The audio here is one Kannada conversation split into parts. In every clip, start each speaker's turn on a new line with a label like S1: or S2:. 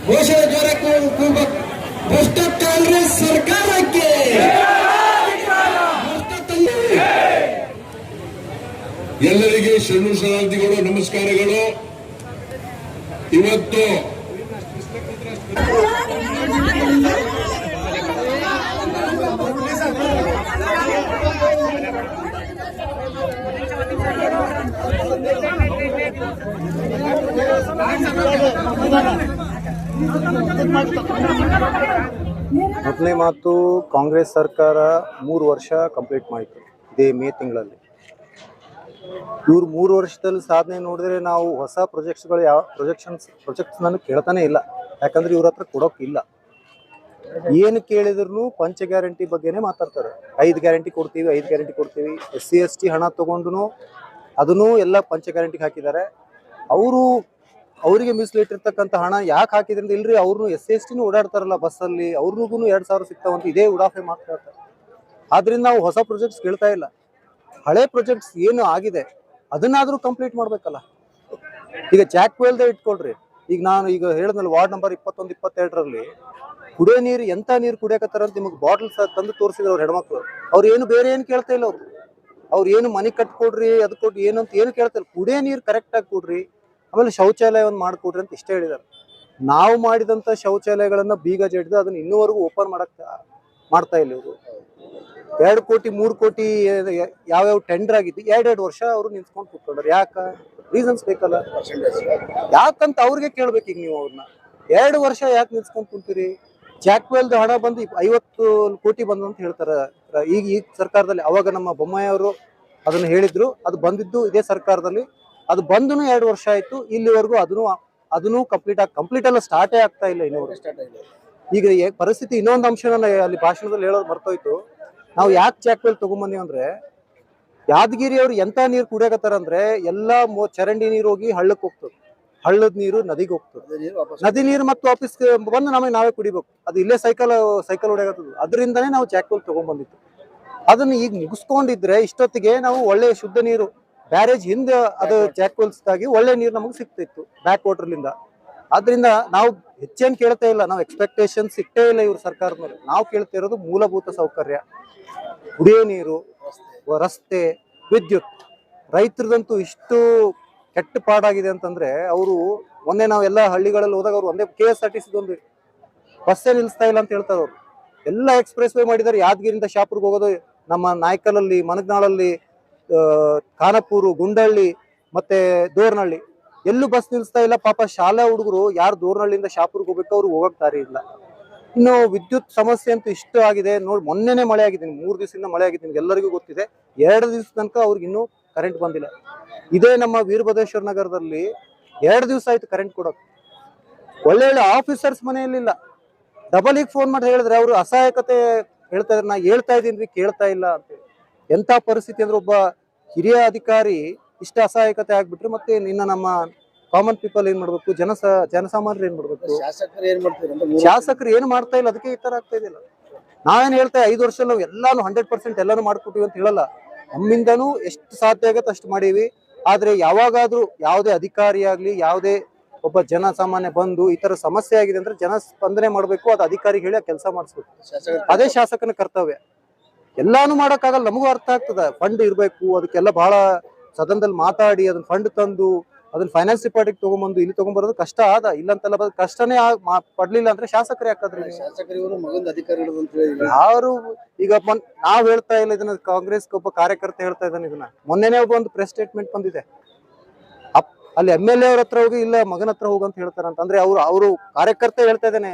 S1: ಘೋಷಣೆ ಜೋರಕ್ಕೆ ಭ್ರಷ್ಟ ಕಾಂಗ್ರೆಸ್ ಸರ್ಕಾರಕ್ಕೆ ಎಲ್ಲರಿಗೆ ಶರಣು ಶರಣಾರ್ಥಿಗಳು, ನಮಸ್ಕಾರಗಳು. ಇವತ್ತು
S2: ಮೊದಲನೇ ಮಾತು, ಕಾಂಗ್ರೆಸ್ ಸರ್ಕಾರ 3 ವರ್ಷ ಕಂಪ್ಲೀಟ್ ಮಾಡಿತು ಇದೇ ಮೇ ತಿಂಗಳಲ್ಲಿ. ಇವ್ರು 3 ವರ್ಷದಲ್ಲಿ ಸಾಧನೆ ನೋಡಿದ್ರೆ ನಾವು ಹೊಸ ಪ್ರೊಜೆಕ್ಟ್ಸ್ಗಳು ಯಾವ ಪ್ರೊಜೆಕ್ಟ್ಸ್ ನಾನು ಕೇಳ್ತಾನೆ ಇಲ್ಲ. ಯಾಕಂದ್ರೆ ಇವ್ರ ಹತ್ರ ಕೊಡೋಕ್ಕಿಲ್ಲ. ಏನು ಕೇಳಿದ್ರು ಪಂಚ ಗ್ಯಾರಂಟಿ ಬಗ್ಗೆನೇ ಮಾತಾಡ್ತಾರೆ. 5 ಗ್ಯಾರಂಟಿ ಕೊಡ್ತೀವಿ, 5 ಗ್ಯಾರಂಟಿ ಕೊಡ್ತೀವಿ. SC ST ಹಣ ತಗೊಂಡು ಅದನ್ನು ಎಲ್ಲ ಪಂಚ ಗ್ಯಾರಂಟಿಗೆ ಹಾಕಿದ್ದಾರೆ. ಅವರಿಗೆ ಮೀಸಲಿಟ್ಟಿರ್ತಕ್ಕಂಥ ಹಣ ಯಾಕೆ ಹಾಕಿದ್ರಿಂದ ಇಲ್ರಿ, ಅವ್ರನ್ನು SC ST ಓಡಾಡ್ತಾರಲ್ಲ ಬಸ್ಸಲ್ಲಿ, ಅವ್ರಿಗೂ 2,000 ಸಿಗ್ತಾವಂತ ಇದೇ ಉಡಾಫೆ ಮಾತಾಡ್ತಾರೆ. ಆದ್ರಿಂದ ನಾವು ಹೊಸ ಪ್ರಾಜೆಕ್ಟ್ಸ್ ಕೇಳ್ತಾ ಇಲ್ಲ. ಹಳೆ ಪ್ರಾಜೆಕ್ಟ್ಸ್ ಏನು ಆಗಿದೆ ಅದನ್ನಾದ್ರೂ ಕಂಪ್ಲೀಟ್ ಮಾಡ್ಬೇಕಲ್ಲ. ಈಗ ಜಾಕ್ ವೆಲ್ದೇ ಇಟ್ಕೊಳ್ರಿ. ಈಗ ನಾನು ಹೇಳಿದ್ನಲ್ಲ, ವಾರ್ಡ್ ನಂಬರ್ 21, 22ರಲ್ಲಿ ಕುಡಿಯೋ ನೀರು ಎಂತ ನೀರು ಕುಡಿಯಕತ್ತಾರ ಅಂತ ನಿಮಗೆ ಬಾಟಲ್ಸ್ ತಂದು ತೋರಿಸಿದ್ರು ಅವ್ರ ಹೆಣ್ಮಕ್ಳು. ಅವ್ರು ಏನು ಬೇರೆ ಏನು ಕೇಳ್ತಾ ಇಲ್ಲ. ಅವ್ರು ಏನು ಮನೆ ಕಟ್ಕೊಡ್ರಿ, ಅದು ಕೊಡ್ರಿ, ಏನು ಅಂತ ಏನು ಕೇಳ್ತಾ ಇಲ್ಲ. ಕುಡಿಯೋ ನೀರು ಕರೆಕ್ಟ್ ಆಗಿ ಕೊಡ್ರಿ, ಆಮೇಲೆ ಶೌಚಾಲಯ ಒಂದು ಮಾಡ್ಕೊಡ್ರಿ ಅಂತ ಇಷ್ಟೇ ಹೇಳಿದ್ದಾರೆ. ನಾವು ಮಾಡಿದಂತ ಶೌಚಾಲಯಗಳನ್ನ ಬೀಗ ಜಡಿದು ಅದನ್ನ ಇನ್ನೂವರೆಗೂ ಓಪನ್ ಮಾಡ್ತಾ ಇಲ್ಲ ಇವರು. 2 ಕೋಟಿ 3 ಕೋಟಿ ಯಾವ್ಯಾವ ಟೆಂಡರ್ ಆಗಿದ್ದು 2 ವರ್ಷ ಅವರು ನಿಂತ್ಕೊಂಡು ಕೂತ್ಕೊಂಡ್ರು. ಯಾಕ? ರೀಸನ್ಸ್ ಬೇಕಲ್ಲ. ಯಾಕಂತ ಅವ್ರಿಗೆ ಕೇಳ್ಬೇಕು. ಈಗ ನೀವು ಅವ್ರನ್ನ 2 ವರ್ಷ ಯಾಕೆ ನಿಲ್ಸ್ಕೊಂಡ್ ಕುಂತೀರಿ? ಜಾಕ್ವೆಲ್ದ ಹಣ ಬಂದು 50 ಕೋಟಿ ಬಂದು ಅಂತ ಹೇಳ್ತಾರ ಈ ಸರ್ಕಾರದಲ್ಲಿ. ಅವಾಗ ನಮ್ಮ ಬೊಮ್ಮಾಯಿ ಅವರು ಅದನ್ನ ಹೇಳಿದ್ರು. ಅದು ಬಂದಿದ್ದು ಇದೇ ಸರ್ಕಾರದಲ್ಲಿ. ಅದು ಬಂದು 2 ವರ್ಷ ಆಯ್ತು. ಇಲ್ಲಿವರೆಗೂ ಅದನ್ನು ಕಂಪ್ಲೀಟ್ ಎಲ್ಲ ಸ್ಟಾರ್ಟೇ ಆಗ್ತಾ ಇಲ್ಲ ಇನ್ನೂರು. ಈಗ ಪರಿಸ್ಥಿತಿ ಇನ್ನೊಂದು ಅಂಶನ ಅಲ್ಲಿ ಭಾಷಣದಲ್ಲಿ ಹೇಳೋದು ಮರ್ತೋಯ್ತು. ನಾವು ಯಾಕೆ ಜಾಕ್ವೆಲ್ ತಗೊಂಬಂದಿ ಅಂದ್ರೆ, ಯಾದಗಿರಿ ಅವ್ರು ಎಂತ ನೀರು ಕುಡಿಯಕತ್ತಾರ ಅಂದ್ರೆ ಎಲ್ಲಾ ಚರಂಡಿ ನೀರು ಹೋಗಿ ಹಳ್ಳಕ್ಕೆ ಹೋಗ್ತದೆ, ಹಳ್ಳದ ನೀರು ನದಿಗೆ ಹೋಗ್ತದೆ, ನದಿ ನೀರು ಮತ್ತು ವಾಪಸ್ ಬಂದು ನಮಗೆ ನಾವೇ ಕುಡಿಬೇಕು. ಅದು ಇಲ್ಲೇ ಸೈಕಲ್ ಹೊಡೆಯಕತ್ತದ. ಅದರಿಂದನೇ ನಾವು ಜಾಕ್ವೆಲ್ ತಗೊಂಡ್ಬಂದಿತ್ತು. ಅದನ್ನ ಈಗ ಮುಗಿಸ್ಕೊಂಡಿದ್ರೆ ಇಷ್ಟೊತ್ತಿಗೆ ನಾವು ಒಳ್ಳೆ ಶುದ್ಧ ನೀರು ಬ್ಯಾರೇಜ್ ಹಿಂದೆ ಅದು ಜಾಕ್ವೆಲ್ಸ್ಗಾಗಿ ಒಳ್ಳೆ ನೀರು ನಮಗೆ ಸಿಗ್ತಿತ್ತು ಬ್ಯಾಕ್ ವಾಟರ್ಲಿಂದ. ಆದ್ರಿಂದ ನಾವು ಹೆಚ್ಚೇನು ಕೇಳ್ತಾ ಇಲ್ಲ. ನಾವು ಎಕ್ಸ್ಪೆಕ್ಟೇಷನ್ಸ್ ಇಟ್ಟೇ ಇಲ್ಲ ಇವ್ರ ಸರ್ಕಾರದ ಮೇಲೆ. ನಾವು ಕೇಳ್ತಾ ಇರೋದು ಮೂಲಭೂತ ಸೌಕರ್ಯ, ಕುಡಿಯೋ ನೀರು, ರಸ್ತೆ, ವಿದ್ಯುತ್. ರೈತರದಂತೂ ಇಷ್ಟು ಕೆಟ್ಟ ಪಾಡಾಗಿದೆ ಅಂತಂದ್ರೆ, ಅವರು ಮೊನ್ನೆ ನಾವು ಎಲ್ಲ ಹಳ್ಳಿಗಳಲ್ಲಿ ಹೋದಾಗ ಅವ್ರು ಒಂದೇ KSRTC ಒಂದು ಬಸ್ಸೇ ನಿಲ್ಲಿಸ್ತಾ ಇಲ್ಲ ಅಂತ ಹೇಳ್ತಾರೆ. ಅವ್ರು ಎಲ್ಲ ಎಕ್ಸ್ಪ್ರೆಸ್ ವೇ ಮಾಡಿದ್ದಾರೆ. ಯಾದಗಿರಿಂದ ಶಾಪುರ್ಗೆ ಹೋಗೋದು, ನಮ್ಮ ನಾಯ್ಕಲಲ್ಲಿ, ಮನಗನಾಳಲ್ಲಿ, ಖಾನಾಪುರ, ಗುಂಡಳ್ಳಿ ಮತ್ತೆ ದೋರ್ನಹಳ್ಳಿ ಎಲ್ಲೂ ಬಸ್ ನಿಲ್ಲಿಸ್ತಾ ಇಲ್ಲ. ಪಾಪ ಶಾಲಾ ಹುಡುಗರು ಯಾರು ದೋರ್ನಹಳ್ಳಿಯಿಂದ ಶಾಪುರ್ಗೆ ಹೋಗ್ಬೇಕು, ಅವ್ರು ಹೋಗಕ್ ದಾರಿ ಇಲ್ಲ. ಇನ್ನು ವಿದ್ಯುತ್ ಸಮಸ್ಯೆ ಅಂತೂ ಇಷ್ಟು ಆಗಿದೆ ನೋಡಿ. ಮೊನ್ನೆನೇ ಮಳೆ ಆಗಿದೆ, 3 ದಿವಸದಿಂದ ಮಳೆ ಆಗಿದೆ, ನಿಮ್ಗೆ ಎಲ್ಲರಿಗೂ ಗೊತ್ತಿದೆ. 2 ದಿವಸ ತನಕ ಅವ್ರಿಗೆ ಇನ್ನೂ ಕರೆಂಟ್ ಬಂದಿಲ್ಲ. ಇದೇ ನಮ್ಮ ವೀರಭದ್ರೇಶ್ವರ ನಗರದಲ್ಲಿ 2 ದಿವಸ ಆಯ್ತು ಕರೆಂಟ್ ಕೊಡೋಕೆ. ಒಳ್ಳೆ ಆಫೀಸರ್ಸ್ ಮನೆಯಲ್ಲಿಲ್ಲ. ಡಬಲ್ ಫೋನ್ ಮಾಡಿ ಹೇಳಿದ್ರೆ ಅವರು ಅಸಹಾಯಕತೆ ಹೇಳ್ತಾ ಇದ್ರೆ, ನಾ ಹೇಳ್ತಾ ಇದೀನಿ ಕೇಳ್ತಾ ಇಲ್ಲ ಅಂತ. ಎಂತ ಪರಿಸ್ಥಿತಿ ಅಂದ್ರೆ, ಒಬ್ಬ ಹಿರಿಯ ಅಧಿಕಾರಿ ಇಷ್ಟ ಅಸಹಾಯಕತೆ ಆಗ್ಬಿಟ್ರೆ ಮತ್ತೆ ನಿನ್ನ ನಮ್ಮ ಕಾಮನ್ ಪೀಪಲ್ ಏನ್ ಮಾಡ್ಬೇಕು? ಜನಸಾಮಾನ್ಯರು ಏನ್ ಮಾಡ್ಬೇಕು? ಶಾಸಕರು ಏನ್ ಮಾಡ್ತಾ ಇಲ್ಲ. ಅದಕ್ಕೆ ಈ ತರ ಆಗ್ತಾ ಇದೆಯಲ್ಲ. ನಾವೇನ್ ಹೇಳ್ತಾ 5 ವರ್ಷ ನಾವು ಎಲ್ಲಾನು 100% ಎಲ್ಲಾನು ಮಾಡ್ಕೊಟ್ಟಿವಿ ಅಂತ ಹೇಳಲ್ಲ. ನಮ್ಮಿಂದನೂ ಎಷ್ಟು ಸಾಧ್ಯ ಆಗತ್ತೆ ಅಷ್ಟು ಮಾಡೀವಿ. ಆದ್ರೆ ಯಾವಾಗಾದ್ರೂ ಯಾವುದೇ ಅಧಿಕಾರಿ ಆಗ್ಲಿ, ಯಾವುದೇ ಒಬ್ಬ ಜನಸಾಮಾನ್ಯ ಬಂದು ಈ ತರ ಸಮಸ್ಯೆ ಆಗಿದೆ ಅಂದ್ರೆ ಜನ ಸ್ಪಂದನೆ ಮಾಡ್ಬೇಕು. ಅದು ಅಧಿಕಾರಿಗೆ ಹೇಳಿ ಕೆಲಸ ಮಾಡಿಸ್ಬೇಕು. ಅದೇ ಶಾಸಕನ ಕರ್ತವ್ಯ. ಎಲ್ಲಾನು ಮಾಡಕ್ಕಾಗಲ್ಲ, ನಮಗೂ ಅರ್ಥ ಆಗ್ತದ. ಫಂಡ್ ಇರ್ಬೇಕು, ಅದಕ್ಕೆಲ್ಲ ಬಹಳ ಸದನದಲ್ಲಿ ಮಾತಾಡಿ ಅದನ್ನ ಫಂಡ್ ತಂದು ಅದನ್ನ ಫೈನಾನ್ಸ್ ಡಿಪಾರ್ಟ್ಮೆಂಟ್ ತಗೊಂಡ್ಬಂದು ಇಲ್ಲಿ ತಗೊಂಡ್ಬರೋದು ಕಷ್ಟ ಆದ. ಇಲ್ಲ ಅಂತೆಲ್ಲ ಕಷ್ಟನೇ ಪಡ್ಲಿಲ್ಲ ಅಂದ್ರೆ ಶಾಸಕರು ಯಾಕಾದ್ರೆ ಯಾರು ಈಗ ನಾವ್ ಹೇಳ್ತಾ ಇಲ್ಲ ಇದನ್ನ. ಕಾಂಗ್ರೆಸ್ ಒಬ್ಬ ಕಾರ್ಯಕರ್ತ ಹೇಳ್ತಾ ಇದ್ದಾನೆ ಇದನ್ನ. ಮೊನ್ನೆನೇ ಒಂದು ಪ್ರೆಸ್ ಸ್ಟೇಟ್ಮೆಂಟ್ ಬಂದಿದೆ. ಅಲ್ಲಿ MLA ಅವ್ರ ಹತ್ರ ಹೋಗಿ ಇಲ್ಲ ಮಗನ ಹತ್ರ ಹೋಗಂತ ಹೇಳ್ತಾರಂತ. ಅಂದ್ರೆ ಅವರು ಕಾರ್ಯಕರ್ತ ಹೇಳ್ತಾ ಇದ್ದಾನೆ,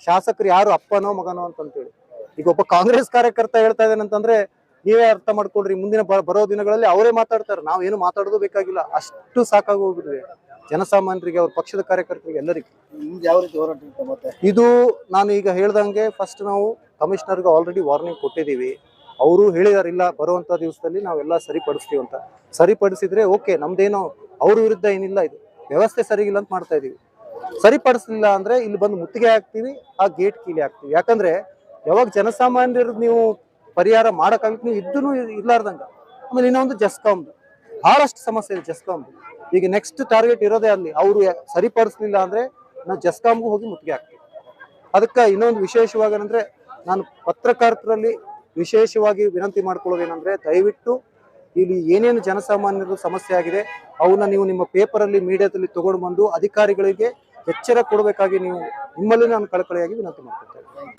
S2: ಶಾಸಕರು ಯಾರು ಅಪ್ಪನೋ ಮಗನೋ ಅಂತೇಳಿ. ಈಗ ಒಬ್ಬ ಕಾಂಗ್ರೆಸ್ ಕಾರ್ಯಕರ್ತ ಹೇಳ್ತಾ ಇದ್ದಾನೆ ಅಂತಂದ್ರೆ ನೀವೇ ಅರ್ಥ ಮಾಡ್ಕೊಳ್ರಿ. ಮುಂದಿನ ಬರೋ ದಿನಗಳಲ್ಲಿ ಅವರೇ ಮಾತಾಡ್ತಾರೆ. ನಾವ್ ಏನು ಮಾತಾಡೋದು ಬೇಕಾಗಿಲ್ಲ. ಅಷ್ಟು ಸಾಕಾಗಿ ಹೋಗ್ಬಿಟ್ಟಿದೆ ಜನಸಾಮಾನ್ಯರಿಗೆ, ಅವ್ರ ಪಕ್ಷದ ಕಾರ್ಯಕರ್ತರಿಗೆ, ಎಲ್ಲರಿಗೂ. ಇದು ನಾನು ಈಗ ಹೇಳ್ದಂಗೆ ಫಸ್ಟ್ ನಾವು ಕಮಿಷನರ್ಗೆ ಆಲ್ರೆಡಿ ವಾರ್ನಿಂಗ್ ಕೊಟ್ಟಿದ್ದೀವಿ. ಅವರು ಹೇಳಿದಾರೆ ಇಲ್ಲ ಬರುವಂತ ದಿವಸದಲ್ಲಿ ನಾವೆಲ್ಲ ಸರಿಪಡಿಸ್ತೀವಿ ಅಂತ. ಸರಿಪಡಿಸಿದ್ರೆ ಓಕೆ, ನಮ್ದೇನೋ ಅವ್ರ ವಿರುದ್ಧ ಏನಿಲ್ಲ. ಇದು ವ್ಯವಸ್ಥೆ ಸರಿಗಿಲ್ಲ ಅಂತ ಮಾಡ್ತಾ ಇದೀವಿ. ಸರಿಪಡಿಸಲಿಲ್ಲ ಅಂದ್ರೆ ಇಲ್ಲಿ ಬಂದು ಮುತ್ತಿಗೆ ಹಾಕ್ತಿವಿ, ಆ ಗೇಟ್ ಕೀಲಿ ಹಾಕ್ತಿವಿ. ಯಾಕಂದ್ರೆ ಯಾವಾಗ ಜನಸಾಮಾನ್ಯರು ನೀವು ಪರಿಹಾರ ಮಾಡಕ್ಕಾಗಕ್ಕೆ ನೀವು ಇದ್ದೂ ಇರ್ಲಾರ್ದಂಗ. ಆಮೇಲೆ ಇನ್ನೊಂದು ಜೆಸ್ಕಾಮ್ ಬಹಳಷ್ಟು ಸಮಸ್ಯೆ ಇದೆ. ಜೆಸ್ಕಾಮ್ ಈಗ ನೆಕ್ಸ್ಟ್ ಟಾರ್ಗೆಟ್ ಇರೋದೇ ಅಲ್ಲಿ. ಅವರು ಸರಿಪಡಿಸಲಿಲ್ಲ ಅಂದ್ರೆ ನಾವು ಜೆಸ್ಕಾಮ್ಗೂ ಹೋಗಿ ಮುತ್ತಿಗೆ ಹಾಕ್ತೀವಿ. ಅದಕ್ಕೆ ಇನ್ನೊಂದು ವಿಶೇಷವಾಗಿ ಏನಂದ್ರೆ, ನಾನು ಪತ್ರಕರ್ತರಲ್ಲಿ ವಿಶೇಷವಾಗಿ ವಿನಂತಿ ಮಾಡ್ಕೊಳ್ಳೋದೇನಂದ್ರೆ, ದಯವಿಟ್ಟು ಇಲ್ಲಿ ಏನೇನು ಜನಸಾಮಾನ್ಯರು ಸಮಸ್ಯೆ ಆಗಿದೆ ಅವನ್ನ ನೀವು ನಿಮ್ಮ ಪೇಪರಲ್ಲಿ ಮೀಡಿಯಾದಲ್ಲಿ ತಗೊಂಡು ಬಂದು ಅಧಿಕಾರಿಗಳಿಗೆ ಎಚ್ಚರ ಕೊಡಬೇಕಾಗಿ ನಿಮ್ಮಲ್ಲಿ ನಾನು ಕಳಕಳಿಯಾಗಿ ವಿನಂತಿ ಮಾಡ್ಕೊಳ್ತೇನೆ.